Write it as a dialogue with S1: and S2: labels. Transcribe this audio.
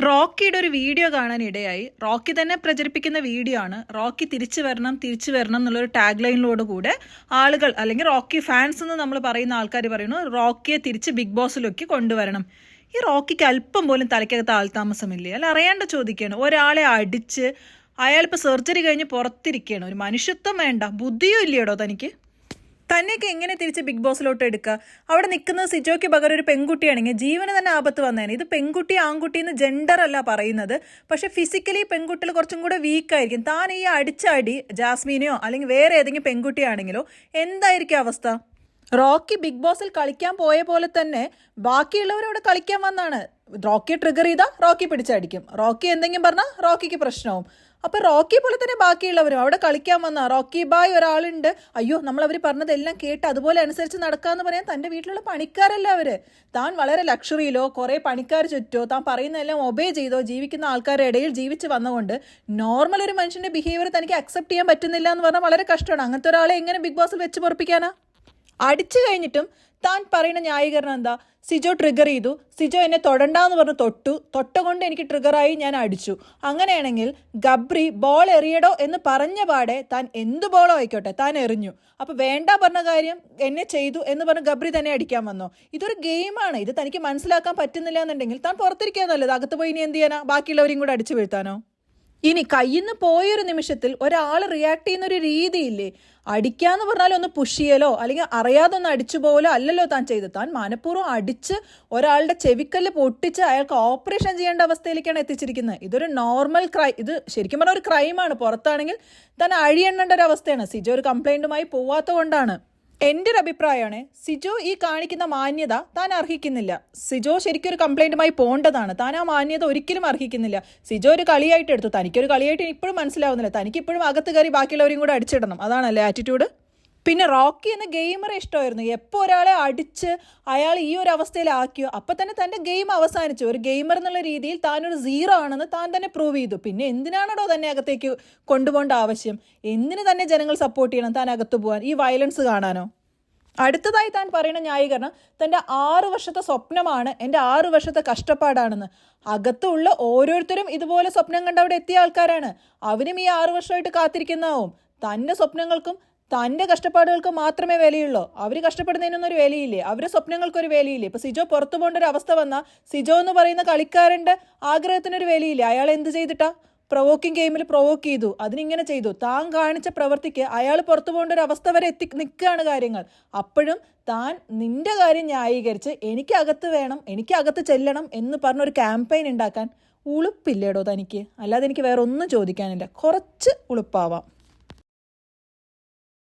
S1: റോക്കിയുടെ ഒരു വീഡിയോ കാണാനിടയായി. റോക്കി തന്നെ പ്രചരിപ്പിക്കുന്ന വീഡിയോ ആണ്. റോക്കി തിരിച്ചു വരണം എന്നുള്ളൊരു ടാഗ് ലൈനിലോട് കൂടെ ആളുകൾ, അല്ലെങ്കിൽ റോക്കി ഫാൻസ് എന്ന് നമ്മൾ പറയുന്ന ആൾക്കാർ പറയുന്നു, റോക്കിയെ തിരിച്ച് ബിഗ് ബോസിലൊക്കെ കൊണ്ടുവരണം. ഈ റോക്കിക്ക് അല്പം പോലും തലയ്ക്കകത്ത് ആൾതാമസമില്ലേ? അല്ല, അറിയാണ്ട് ചോദിക്കുകയാണ്. ഒരാളെ അടിച്ച് അയാളിപ്പോൾ സർജറി കഴിഞ്ഞ് പുറത്തിരിക്കുകയാണ്. ഒരു മനുഷ്യത്വം വേണ്ട, ബുദ്ധിയും ഇല്ലയോടോ തനിക്ക്? തന്നെയൊക്കെ എങ്ങനെ തിരിച്ച് ബിഗ് ബോസിലോട്ട് എടുക്കുക? അവിടെ നിൽക്കുന്നത് സിജോയ്ക്ക് പകരം ഒരു പെൺകുട്ടിയാണെങ്കിൽ ജീവന് തന്നെ ആപത്ത് വന്നേനെ. ഇത് പെൺകുട്ടി ആൺകുട്ടി എന്ന് ജെൻഡർ അല്ല പറയുന്നത്, പക്ഷെ ഫിസിക്കലി പെൺകുട്ടികൾ കുറച്ചും കൂടെ വീക്കായിരിക്കും. താൻ ഈ അടിച്ച അടി ജാസ്മീനെയോ അല്ലെങ്കിൽ വേറെ ഏതെങ്കിലും പെൺകുട്ടിയാണെങ്കിലോ എന്തായിരിക്കും അവസ്ഥ? റോക്കി ബിഗ് ബോസിൽ കളിക്കാൻ പോയ പോലെ തന്നെ ബാക്കിയുള്ളവരവിടെ കളിക്കാൻ വന്നാണ്. റോക്കി ട്രിഗർ ചെയ്താൽ റോക്കി പിടിച്ചടിക്കും, റോക്കി എന്തെങ്കിലും പറഞ്ഞാൽ റോക്കിക്ക് പ്രശ്നവും. അപ്പൊ റോക്കി പോലെ തന്നെ ബാക്കിയുള്ളവരും അവിടെ കളിക്കാൻ വന്ന റോക്കി ബായ് ഒരാളുണ്ട്. അയ്യോ, നമ്മൾ അവർ പറഞ്ഞതെല്ലാം കേട്ട് അതുപോലെ അനുസരിച്ച് നടക്കാന്ന് പറയാൻ തൻ്റെ വീട്ടിലുള്ള പണിക്കാരല്ല അവര്. താൻ വളരെ ലക്ഷറിയിലോ കുറെ പണിക്കാർ ചുറ്റോ താൻ പറയുന്നതെല്ലാം ഒബേ ചെയ്തോ ജീവിക്കുന്ന ആൾക്കാരുടെ ഇടയിൽ ജീവിച്ച് വന്നുകൊണ്ട് നോർമൽ ഒരു മനുഷ്യന്റെ ബിഹേവിയർ തനിക്ക് അക്സെപ്റ്റ് ചെയ്യാൻ പറ്റുന്നില്ല എന്ന് പറഞ്ഞാൽ വളരെ കഷ്ടമാണ്. അങ്ങനത്തെ ഒരാളെ എങ്ങനെ ബിഗ് ബോസിൽ വെച്ച് പൊറപ്പിക്കാനാ? അടിച്ചു കഴിഞ്ഞിട്ടും താൻ പറയുന്ന ന്യായീകരണം എന്താ? സിജോ ട്രിഗർ ചെയ്തു, സിജോ എന്നെ തൊടണ്ടെന്ന് പറഞ്ഞ് തൊട്ട കൊണ്ട് എനിക്ക് ട്രിഗറായി, ഞാൻ അടിച്ചു. അങ്ങനെയാണെങ്കിൽ ഗബ്രി ബോൾ എറിയടോ എന്ന് പറഞ്ഞ പാടെ താൻ എന്ത് ബോളോ ആയിക്കോട്ടെ താൻ എറിഞ്ഞു. അപ്പോൾ വേണ്ട പറഞ്ഞ കാര്യം എന്നെ ചെയ്തു എന്ന് പറഞ്ഞ് ഗബ്രി തന്നെ അടിക്കാൻ വന്നോ? ഇതൊരു ഗെയിമാണ്. ഇത് തനിക്ക് മനസ്സിലാക്കാൻ പറ്റുന്നില്ല എന്നുണ്ടെങ്കിൽ താൻ പുറത്തിരിക്കാൻ നല്ലത്. അകത്ത് പോയി ഇനി എന്ത് ചെയ്യാനാ? ബാക്കിയുള്ളവരെയും കൂടെ അടിച്ചു വീഴ്ത്താനോ? ഇനി കയ്യിൽ നിന്ന് പോയൊരു നിമിഷത്തിൽ ഒരാൾ റിയാക്ട് ചെയ്യുന്നൊരു രീതിയില്ലേ? അടിക്കാന്ന് പറഞ്ഞാൽ ഒന്ന് പുഷ് ചെയ്യലോ അല്ലെങ്കിൽ അറിയാതെ ഒന്ന് അടിച്ചു പോകലോ അല്ലല്ലോ താൻ ചെയ്തത്. താൻ മനഃപൂർവ്വം അടിച്ച് ഒരാളുടെ ചെവിക്കല്ല് പൊട്ടിച്ച് അയാൾക്ക് ഓപ്പറേഷൻ ചെയ്യേണ്ട അവസ്ഥയിലേക്കാണ് എത്തിച്ചിരിക്കുന്നത്. ഇതൊരു നോർമൽ ഇത് ശരിക്കും പറഞ്ഞാൽ ഒരു ക്രൈമാണ്. പുറത്താണെങ്കിൽ താൻ അഴിയെണ്ണേണ്ട ഒരു അവസ്ഥയാണ്. സിജോ ഒരു കംപ്ലൈൻറ്റുമായി പോവാത്ത കൊണ്ടാണ്. എൻ്റെ ഒരു അഭിപ്രായമാണ്, സിജോ ഈ കാണിക്കുന്ന മാന്യത താൻ അർഹിക്കുന്നില്ല. സിജോ ശരിക്കും ഒരു കംപ്ലൈൻറ്റുമായി പോകേണ്ടതാണ്. താൻ ആ മാന്യത ഒരിക്കലും അർഹിക്കുന്നില്ല. സിജോ ഒരു കളിയായിട്ട് എടുത്തു. തനിക്കൊരു കളിയായിട്ട് ഇപ്പോഴും മനസ്സിലാവുന്നില്ല. തനിക്കിപ്പോഴും അകത്ത് കയറി ബാക്കിയുള്ളവരെയും കൂടെ അടിച്ചിടണം, അതാണല്ലേ ആറ്റിറ്റ്യൂഡ്? പിന്നെ റോക്കി എന്ന ഗെയിമറെ ഇഷ്ടമായിരുന്നു. എപ്പോൾ ഒരാളെ അടിച്ച് അയാൾ ഈ ഒരു അവസ്ഥയിലാക്കിയോ അപ്പം തന്നെ തൻ്റെ ഗെയിം അവസാനിച്ചു. ഒരു ഗെയിമർ എന്നുള്ള രീതിയിൽ താനൊരു സീറോ ആണെന്ന് താൻ തന്നെ പ്രൂവ് ചെയ്തു. പിന്നെ എന്തിനാണോ തന്നെ അകത്തേക്ക് കൊണ്ടുപോകേണ്ട ആവശ്യം? എന്തിന് തന്നെ ജനങ്ങൾ സപ്പോർട്ട് ചെയ്യണം താൻ അകത്ത് പോകാൻ? ഈ വയലൻസ് കാണാനോ? അടുത്തതായി താൻ പറയുന്ന ന്യായീകരണം തൻ്റെ 6 വർഷത്തെ സ്വപ്നമാണ്, എൻ്റെ 6 വർഷത്തെ കഷ്ടപ്പാടാണെന്ന്. അകത്തുള്ള ഓരോരുത്തരും ഇതുപോലെ സ്വപ്നം കണ്ട് അവിടെ എത്തിയ ആൾക്കാരാണ്. അവരും ഈ 6 വർഷമായിട്ട് കാത്തിരിക്കുന്നതാവും. തൻ്റെ സ്വപ്നങ്ങൾക്കും തൻ്റെ കഷ്ടപ്പാടുകൾക്ക് മാത്രമേ വിലയുള്ളൂ. അവർ കഷ്ടപ്പെടുന്നതിനൊന്നും ഒരു വിലയില്ലേ? അവരുടെ സ്വപ്നങ്ങൾക്കൊരു വിലയില്ലേ? ഇപ്പോൾ സിജോ പുറത്തു പോകേണ്ട ഒരു അവസ്ഥ വന്നാൽ സിജോ എന്ന് പറയുന്ന കളിക്കാരൻ്റെ ആഗ്രഹത്തിനൊരു വിലയില്ലേ? അയാൾ എന്ത് ചെയ്തിട്ടാ? പ്രൊവോക്കിംഗ് ഗെയിമിൽ പ്രൊവോക്ക് ചെയ്തു, അതിനിങ്ങനെ ചെയ്തു. താൻ കാണിച്ച പ്രവൃത്തിക്ക് അയാൾ പുറത്തു പോകേണ്ട ഒരു അവസ്ഥ വരെ നിൽക്കുകയാണ് കാര്യങ്ങൾ. അപ്പോഴും താൻ നിന്റെ കാര്യം ന്യായീകരിച്ച് എനിക്കകത്ത് വേണം, എനിക്കകത്ത് ചെല്ലണം എന്ന് പറഞ്ഞൊരു ക്യാമ്പയിൻ ഉണ്ടാക്കാൻ ഉളുപ്പില്ലേടോ തനിക്ക്? അല്ലാതെ എനിക്ക് വേറെ ഒന്നും ചോദിക്കാനില്ല. കുറച്ച് ഉളുപ്പാവാം.